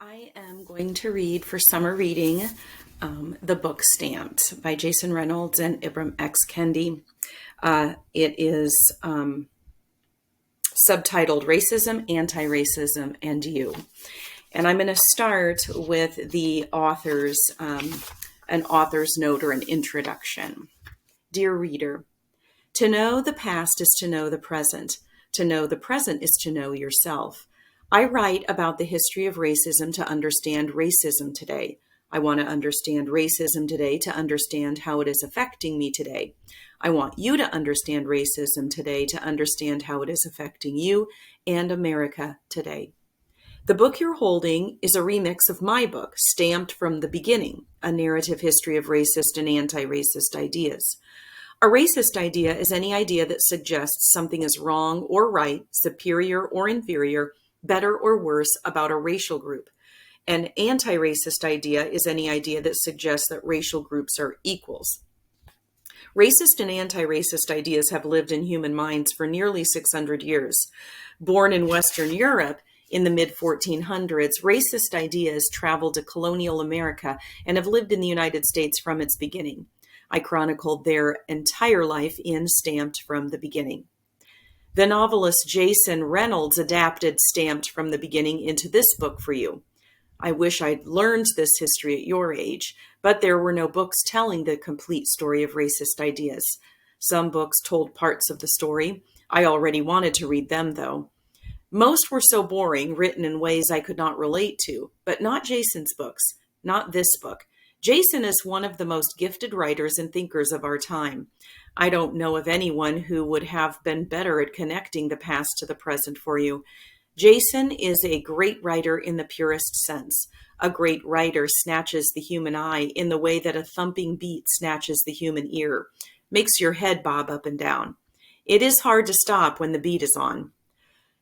I am going to read for summer reading the book Stamped by Jason Reynolds and Ibram X. Kendi. It is subtitled Racism, Antiracism, and You. And I'm going to start with the author's, an author's note or an introduction. Dear reader, to know the past is to know the present. To know the present is to know yourself. I write about the history of racism to understand racism today. I want to understand racism today to understand how it is affecting me today. I want you to understand racism today to understand how it is affecting you and America today. The book you're holding is a remix of my book, Stamped from the Beginning, A Narrative History of Racist and Anti-Racist Ideas. A racist idea is any idea that suggests something is wrong or right, superior or inferior, better or worse about a racial group. An anti-racist idea is any idea that suggests that racial groups are equals. Racist and anti-racist ideas have lived in human minds for nearly 600 years. Born in Western Europe in the mid-1400s, racist ideas traveled to colonial America and have lived in the United States from its beginning. I chronicled their entire life in Stamped from the Beginning. The novelist Jason Reynolds adapted Stamped from the Beginning into this book for you. I wish I'd learned this history at your age, but there were no books telling the complete story of racist ideas. Some books told parts of the story. I already wanted to read them, though. Most were so boring, written in ways I could not relate to, but not Jason's books, not this book. Jason is one of the most gifted writers and thinkers of our time. I don't know of anyone who would have been better at connecting the past to the present for you. Jason is a great writer in the purest sense. A great writer snatches the human eye in the way that a thumping beat snatches the human ear, makes your head bob up and down. It is hard to stop when the beat is on.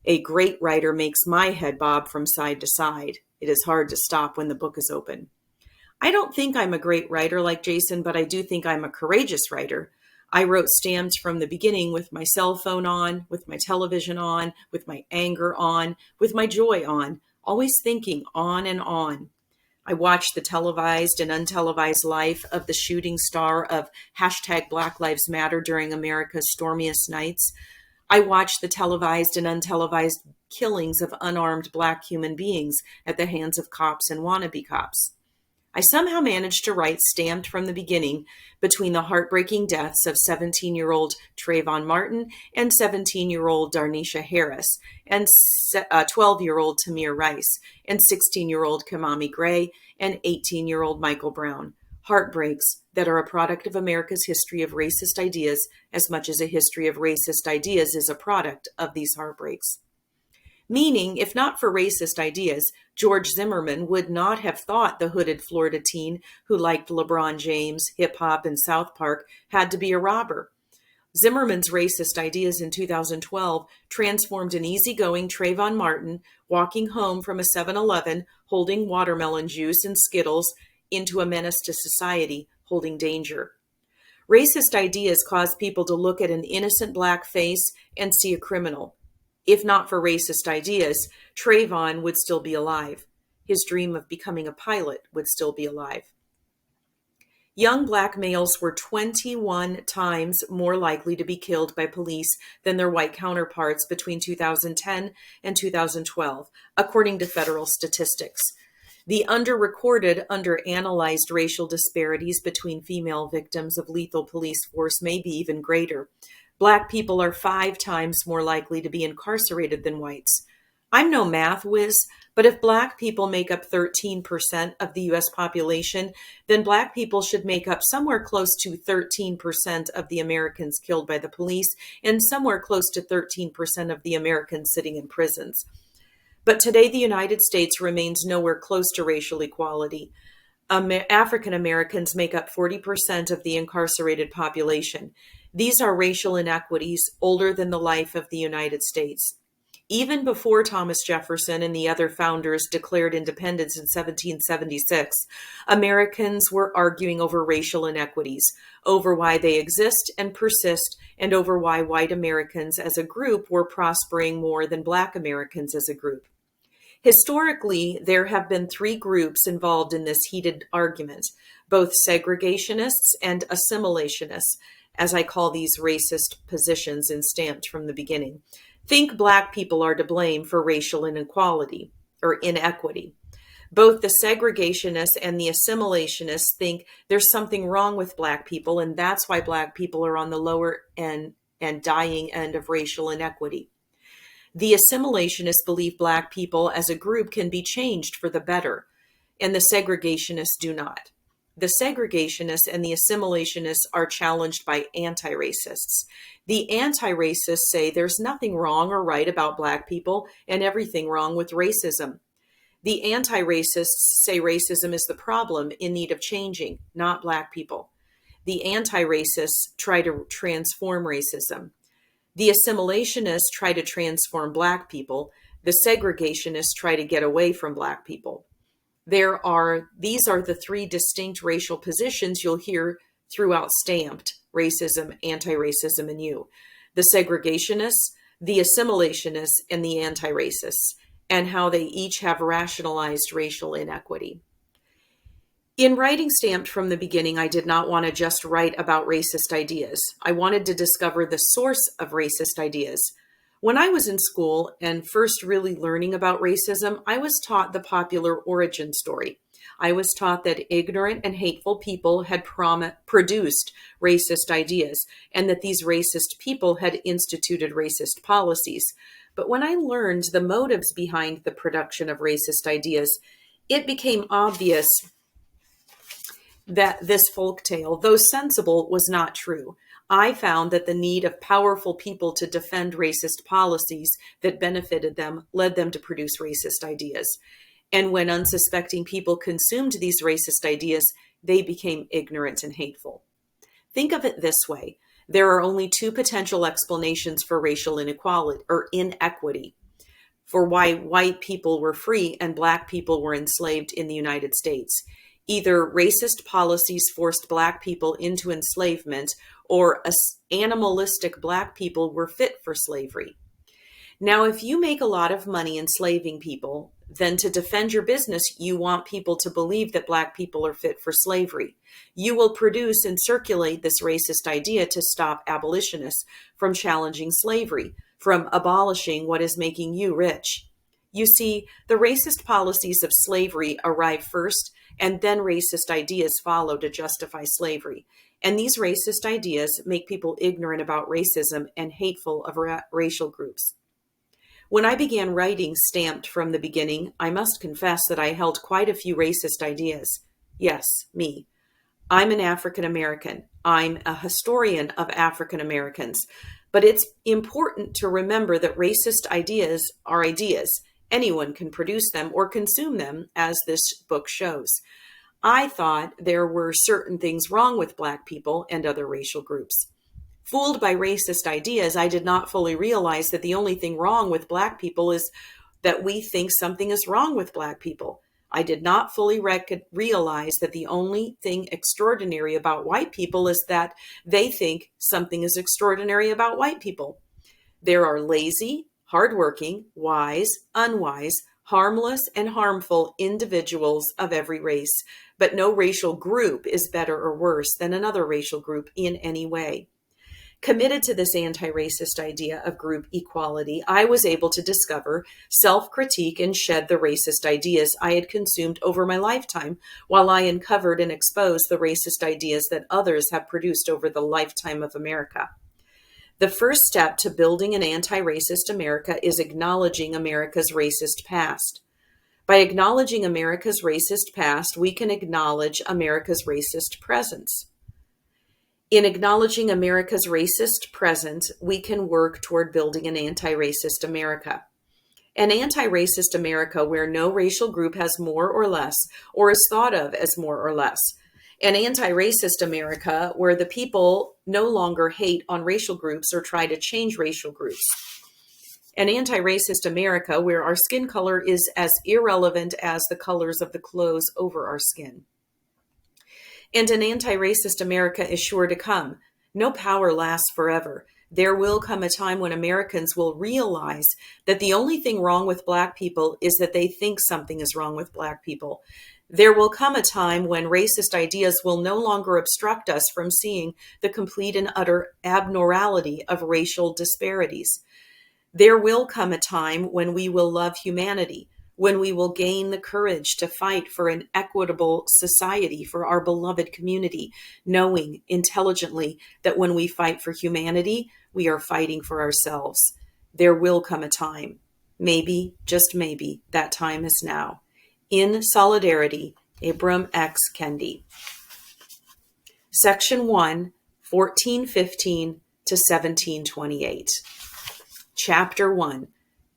A great writer makes my head bob from side to side. It is hard to stop when the book is open. I don't think I'm a great writer like Jason, but I do think I'm a courageous writer. I wrote Stamped from the beginning with my cell phone on, with my television on, with my anger on, with my joy on, always thinking on and on. I watched the televised and untelevised life of the shooting star of #Black Lives Matter during America's stormiest nights. I watched the televised and untelevised killings of unarmed Black human beings at the hands of cops and wannabe cops. I somehow managed to write Stamped from the Beginning between the heartbreaking deaths of 17-year-old Trayvon Martin and 17-year-old Darnisha Harris, and 12-year-old Tamir Rice, and 16-year-old Kamami Gray, and 18-year-old Michael Brown. Heartbreaks that are a product of America's history of racist ideas as much as a history of racist ideas is a product of these heartbreaks. Meaning, if not for racist ideas, George Zimmerman would not have thought the hooded Florida teen who liked LeBron James, hip-hop, and South Park had to be a robber. Zimmerman's racist ideas in 2012 transformed an easygoing Trayvon Martin walking home from a 7-Eleven holding watermelon juice and Skittles into a menace to society holding danger. Racist ideas cause people to look at an innocent Black face and see a criminal. If not for racist ideas, Trayvon would still be alive. His dream of becoming a pilot would still be alive. Young Black males were 21 times more likely to be killed by police than their white counterparts between 2010 and 2012, according to federal statistics. The underrecorded, underanalyzed racial disparities between female victims of lethal police force may be even greater. Black people are 5 times more likely to be incarcerated than whites. I'm no math whiz, but if Black people make up 13% of the U.S. population, then Black people should make up somewhere close to 13% of the Americans killed by the police and somewhere close to 13% of the Americans sitting in prisons. But today, the United States remains nowhere close to racial equality. African Americans make up 40% of the incarcerated population. These are racial inequities older than the life of the United States. Even before Thomas Jefferson and the other founders declared independence in 1776, Americans were arguing over racial inequities, over why they exist and persist, and over why white Americans as a group were prospering more than Black Americans as a group. Historically, there have been three groups involved in this heated argument, both segregationists and assimilationists, as I call these racist positions in Stamped from the Beginning. Think Black people are to blame for racial inequality or inequity. Both the segregationists and the assimilationists think there's something wrong with Black people, and that's why Black people are on the lower end and dying end of racial inequity. The assimilationists believe Black people as a group can be changed for the better, and the segregationists do not. The segregationists and the assimilationists are challenged by anti-racists. The anti-racists say there's nothing wrong or right about Black people and everything wrong with racism. The anti-racists say racism is the problem in need of changing, not Black people. The anti-racists try to transform racism. The assimilationists try to transform Black people. The segregationists try to get away from Black people. These are the three distinct racial positions you'll hear throughout Stamped: racism, anti-racism, and you. The segregationists, the assimilationists, and the anti-racists, and how they each have rationalized racial inequity. In writing Stamped from the Beginning, I did not want to just write about racist ideas. I wanted to discover the source of racist ideas. When I was in school and first really learning about racism, I was taught the popular origin story. I was taught that ignorant and hateful people had produced racist ideas, and that these racist people had instituted racist policies. But when I learned the motives behind the production of racist ideas, it became obvious that this folktale, though sensible, was not true. I found that the need of powerful people to defend racist policies that benefited them led them to produce racist ideas. And when unsuspecting people consumed these racist ideas, they became ignorant and hateful. Think of it this way. There are only two potential explanations for racial inequality or inequity, for why white people were free and Black people were enslaved in the United States. Either racist policies forced Black people into enslavement, or animalistic Black people were fit for slavery. Now, if you make a lot of money enslaving people, then to defend your business, you want people to believe that Black people are fit for slavery. You will produce and circulate this racist idea to stop abolitionists from challenging slavery, from abolishing what is making you rich. You see, the racist policies of slavery arrive first, and then racist ideas follow to justify slavery. And these racist ideas make people ignorant about racism and hateful of racial groups. When I began writing Stamped from the Beginning, I must confess that I held quite a few racist ideas. Yes, me. I'm an African American. I'm a historian of African Americans. But it's important to remember that racist ideas are ideas. Anyone can produce them or consume them, as this book shows. I thought there were certain things wrong with Black people and other racial groups. Fooled by racist ideas, I did not fully realize that the only thing wrong with Black people is that we think something is wrong with Black people. I did not fully realize that the only thing extraordinary about white people is that they think something is extraordinary about white people. There are lazy, hardworking, wise, unwise, harmless, and harmful individuals of every race, but no racial group is better or worse than another racial group in any way. Committed to this anti-racist idea of group equality, I was able to discover, self-critique, and shed the racist ideas I had consumed over my lifetime, while I uncovered and exposed the racist ideas that others have produced over the lifetime of America. The first step to building an anti-racist America is acknowledging America's racist past. By acknowledging America's racist past, we can acknowledge America's racist presence. In acknowledging America's racist present, we can work toward building an anti-racist America. An anti-racist America where no racial group has more or less, or is thought of as more or less. An anti-racist America where the people no longer hate on racial groups or try to change racial groups. An anti-racist America where our skin color is as irrelevant as the colors of the clothes over our skin. And an anti-racist America is sure to come. No power lasts forever. There will come a time when Americans will realize that the only thing wrong with Black people is that they think something is wrong with Black people. There will come a time when racist ideas will no longer obstruct us from seeing the complete and utter abnormality of racial disparities. There will come a time when we will love humanity, when we will gain the courage to fight for an equitable society for our beloved community, knowing intelligently that when we fight for humanity, we are fighting for ourselves. There will come a time, maybe, just maybe, that time is now. In solidarity, Ibram X. Kendi. Section 1, 1415 to 1728. Chapter 1,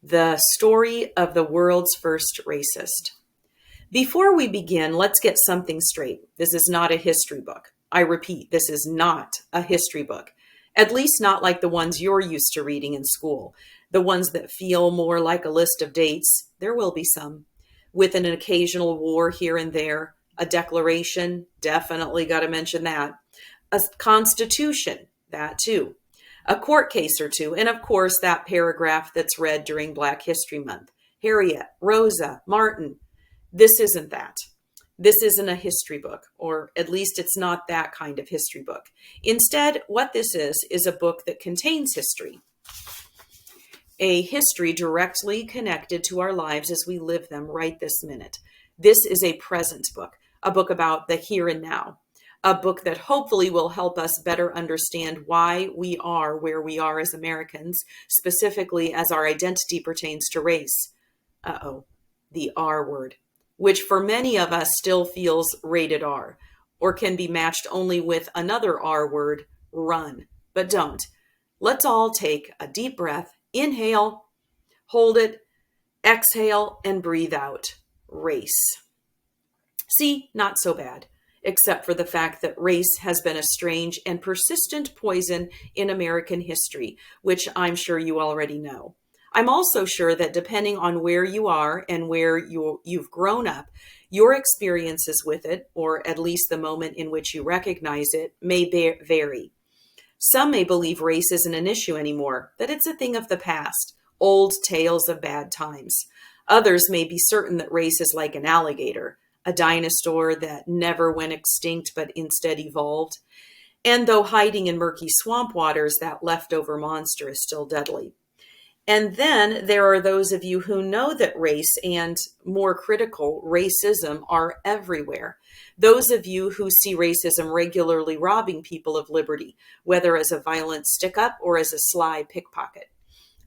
The Story of the World's First Racist. Before we begin, let's get something straight. This is not a history book. I repeat, this is not a history book. At least not like the ones you're used to reading in school. The ones that feel more like a list of dates. There will be some. With an occasional war here and there. A declaration, definitely got to mention that. A constitution, that too. A court case or two, and of course that paragraph that's read during Black History Month. Harriet, Rosa, Martin. This isn't that. This isn't a history book, or at least it's not that kind of history book. Instead, what this is a book that contains history. A history directly connected to our lives as we live them right this minute. This is a present book, a book about the here and now. A book that hopefully will help us better understand why we are where we are as Americans, specifically as our identity pertains to race. The R word, which for many of us still feels rated R, or can be matched only with another R word, run. But don't. Let's all take a deep breath, inhale, hold it, exhale, and breathe out. Race. See, not so bad. Except for the fact that race has been a strange and persistent poison in American history, which I'm sure you already know. I'm also sure that depending on where you are and where you've grown up, your experiences with it, or at least the moment in which you recognize it, may vary. Some may believe race isn't an issue anymore, that it's a thing of the past, old tales of bad times. Others may be certain that race is like an alligator, a dinosaur that never went extinct but instead evolved. And though hiding in murky swamp waters, that leftover monster is still deadly. And then there are those of you who know that race and, more critical, racism are everywhere. Those of you who see racism regularly robbing people of liberty, whether as a violent stick-up or as a sly pickpocket.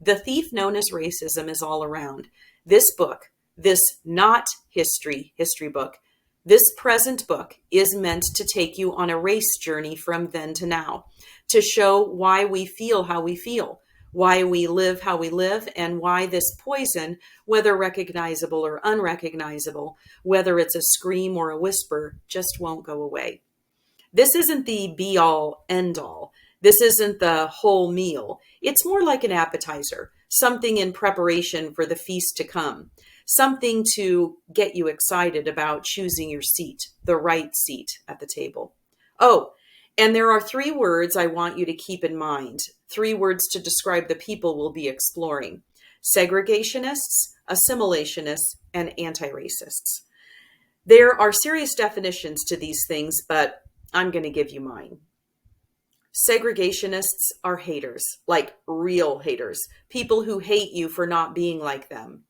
The thief known as racism is all around. This book, this not history book, this present book is meant to take you on a race journey from then to now, to show why we feel how we feel, why we live how we live, and why this poison, whether recognizable or unrecognizable, whether it's a scream or a whisper, just won't go away. This isn't the be-all, end-all. This isn't the whole meal. It's more like an appetizer, something in preparation for the feast to come. Something to get you excited about choosing your seat, the right seat at the table. Oh, and there are 3 words I want you to keep in mind. 3 words to describe the people we'll be exploring. Segregationists, assimilationists, and antiracists. There are serious definitions to these things, but I'm going to give you mine. Segregationists are haters, like real haters, people who hate you for not being like them.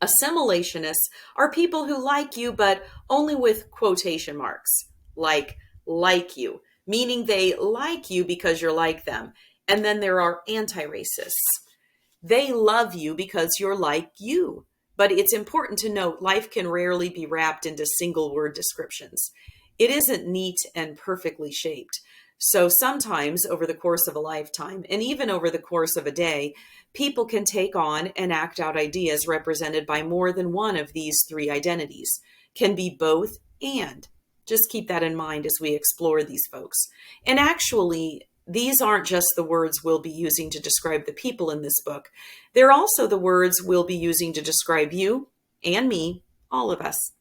Assimilationists are people who like you, but only with quotation marks, like you, meaning they like you because you're like them. And then there are antiracists. They love you because you're like you. But it's important to note life can rarely be wrapped into single word descriptions. It isn't neat and perfectly shaped. So sometimes over the course of a lifetime, and even over the course of a day, people can take on and act out ideas represented by more than one of these 3 identities. Can be both and. Just keep that in mind as we explore these folks. And actually, these aren't just the words we'll be using to describe the people in this book. They're also the words we'll be using to describe you and me, all of us.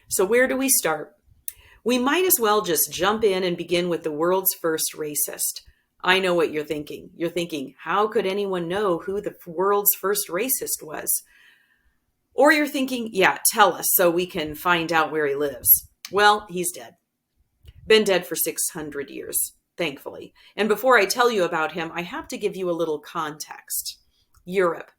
So where do we start? We might as well just jump in and begin with the world's first racist. I know what you're thinking. You're thinking, how could anyone know who the world's first racist was? Or you're thinking, yeah, tell us so we can find out where he lives. Well, he's dead. Been dead for 600 years, thankfully. And before I tell you about him, I have to give you a little context. Europe.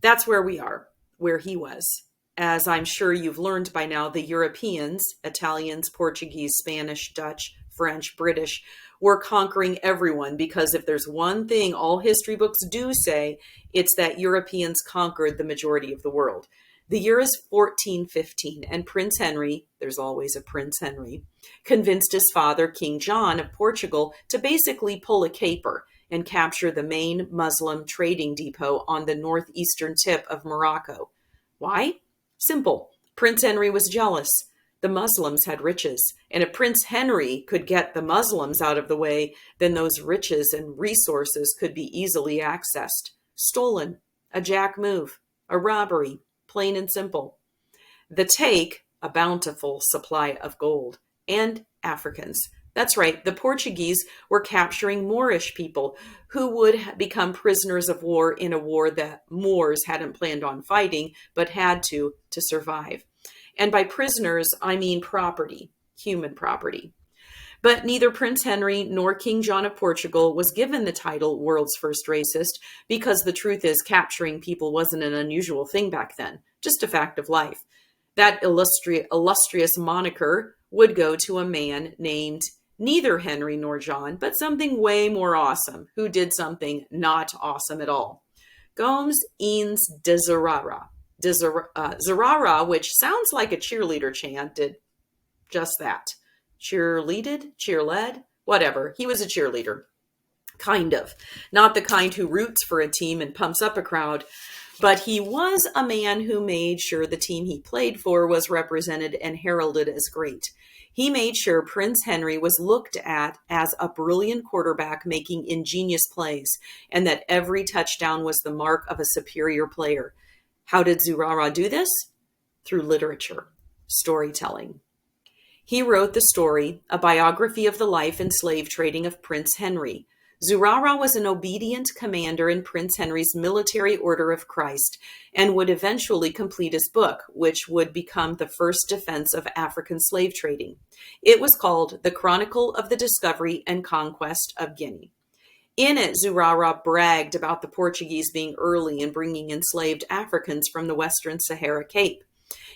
That's where we are, where he was. As I'm sure you've learned by now, the Europeans, Italians, Portuguese, Spanish, Dutch, French, British, were conquering everyone, because if there's one thing all history books do say, it's that Europeans conquered the majority of the world. The year is 1415, and Prince Henry, there's always a Prince Henry, convinced his father, King John of Portugal, to basically pull a caper and capture the main Muslim trading depot on the northeastern tip of Morocco. Why? Simple. Prince Henry was jealous. The Muslims had riches, and if Prince Henry could get the Muslims out of the way, then those riches and resources could be easily accessed. Stolen. A jack move. A robbery. Plain and simple. The take, a bountiful supply of gold. And Africans. That's right, the Portuguese were capturing Moorish people who would become prisoners of war in a war that Moors hadn't planned on fighting, but had to survive. And by prisoners, I mean property, human property. But neither Prince Henry nor King John of Portugal was given the title world's first racist, because the truth is capturing people wasn't an unusual thing back then, just a fact of life. That illustrious moniker would go to a man named neither Henry nor John, but something way more awesome, who did something not awesome at all. Gomes Eanes de Zurara. Zurara, which sounds like a cheerleader chant, did just that. Cheerled, whatever. He was a cheerleader. Kind of. Not the kind who roots for a team and pumps up a crowd, but he was a man who made sure the team he played for was represented and heralded as great. He made sure Prince Henry was looked at as a brilliant quarterback making ingenious plays, and that every touchdown was the mark of a superior player. How did Zurara do this? Through literature, storytelling. He wrote the story, a biography of the life and slave trading of Prince Henry. Zurara was an obedient commander in Prince Henry's military order of Christ, and would eventually complete his book, which would become the first defense of African slave trading. It was called The Chronicle of the Discovery and Conquest of Guinea. In it, Zurara bragged about the Portuguese being early in bringing enslaved Africans from the Western Sahara Cape,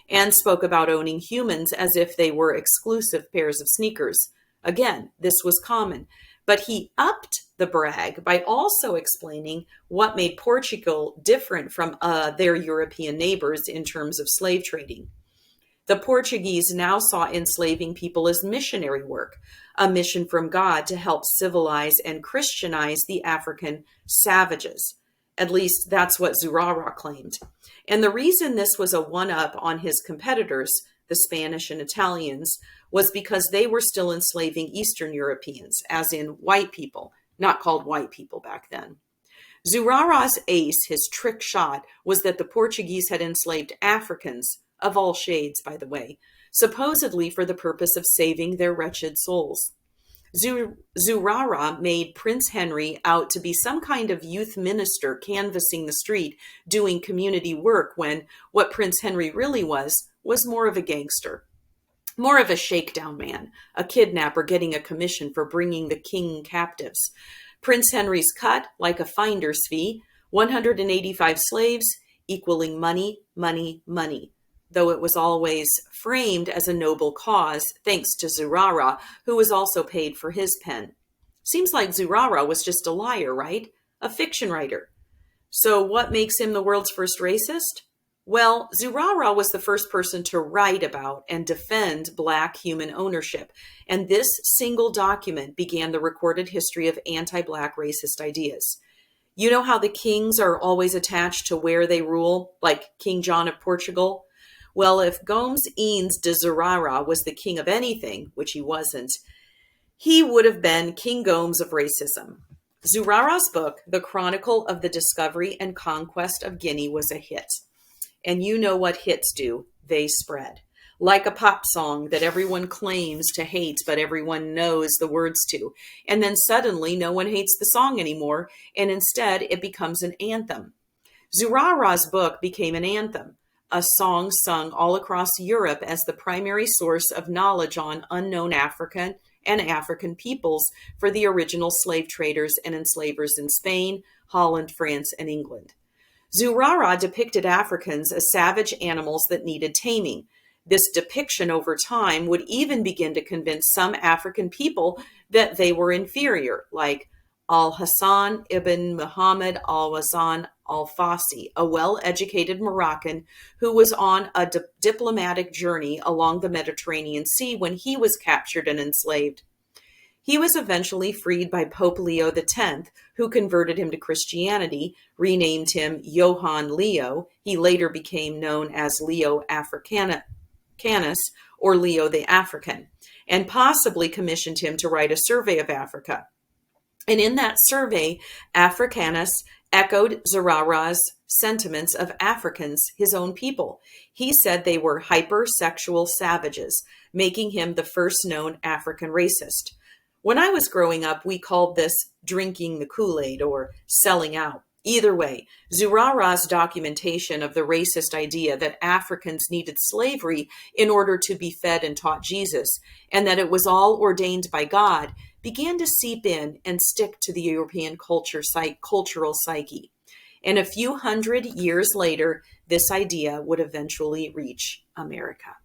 and spoke about owning humans as if they were exclusive pairs of sneakers. Again, this was common, but he upped the brag by also explaining what made Portugal different from their European neighbors in terms of slave trading. The Portuguese now saw enslaving people as missionary work, a mission from God to help civilize and Christianize the African savages. At least that's what Zurara claimed. And the reason this was a one-up on his competitors, the Spanish and Italians, was because they were still enslaving Eastern Europeans, as in white people, not called white people back then. Zurara's ace, his trick shot, was that the Portuguese had enslaved Africans, of all shades, by the way, supposedly for the purpose of saving their wretched souls. Zurara made Prince Henry out to be some kind of youth minister canvassing the street, doing community work, when what Prince Henry really was more of a gangster, more of a shakedown man, a kidnapper getting a commission for bringing the king captives. Prince Henry's cut, like a finder's fee, 185 slaves, equaling money, money, money, though it was always framed as a noble cause, thanks to Zurara, who was also paid for his pen. Seems like Zurara was just a liar, right? A fiction writer. So what makes him the world's first racist? Well, Zurara was the first person to write about and defend Black human ownership, and this single document began the recorded history of anti-Black racist ideas. You know how the kings are always attached to where they rule, like King John of Portugal? Well, if Gomes Eanes de Zurara was the king of anything, which he wasn't, he would have been King Gomes of racism. Zurara's book, The Chronicle of the Discovery and Conquest of Guinea, was a hit. And you know what hits do. They spread. like a pop song that everyone claims to hate, but everyone knows the words to. And then suddenly no one hates the song anymore, and instead it becomes an anthem. Zurara's book became an anthem, a song sung all across Europe as the primary source of knowledge on unknown African and African peoples for the original slave traders and enslavers in Spain, Holland, France, and England. Zurara depicted Africans as savage animals that needed taming. This depiction over time would even begin to convince some African people that they were inferior, like Al-Hassan ibn Muhammad al-Wazan al-Fassi, a well-educated Moroccan who was on a diplomatic journey along the Mediterranean Sea when he was captured and enslaved. He was eventually freed by Pope Leo X, who converted him to Christianity, renamed him Johann Leo. He later became known as Leo Africanus, or Leo the African, and possibly commissioned him to write a survey of Africa. And in that survey, Africanus echoed Zurara's sentiments of Africans, his own people. He said they were hypersexual savages, making him the first known African racist. When I was growing up, we called this drinking the Kool-Aid or selling out. Either way, Zurara's documentation of the racist idea that Africans needed slavery in order to be fed and taught Jesus, and that it was all ordained by God, began to seep in and stick to the European cultural psyche. And a few hundred years later, this idea would eventually reach America.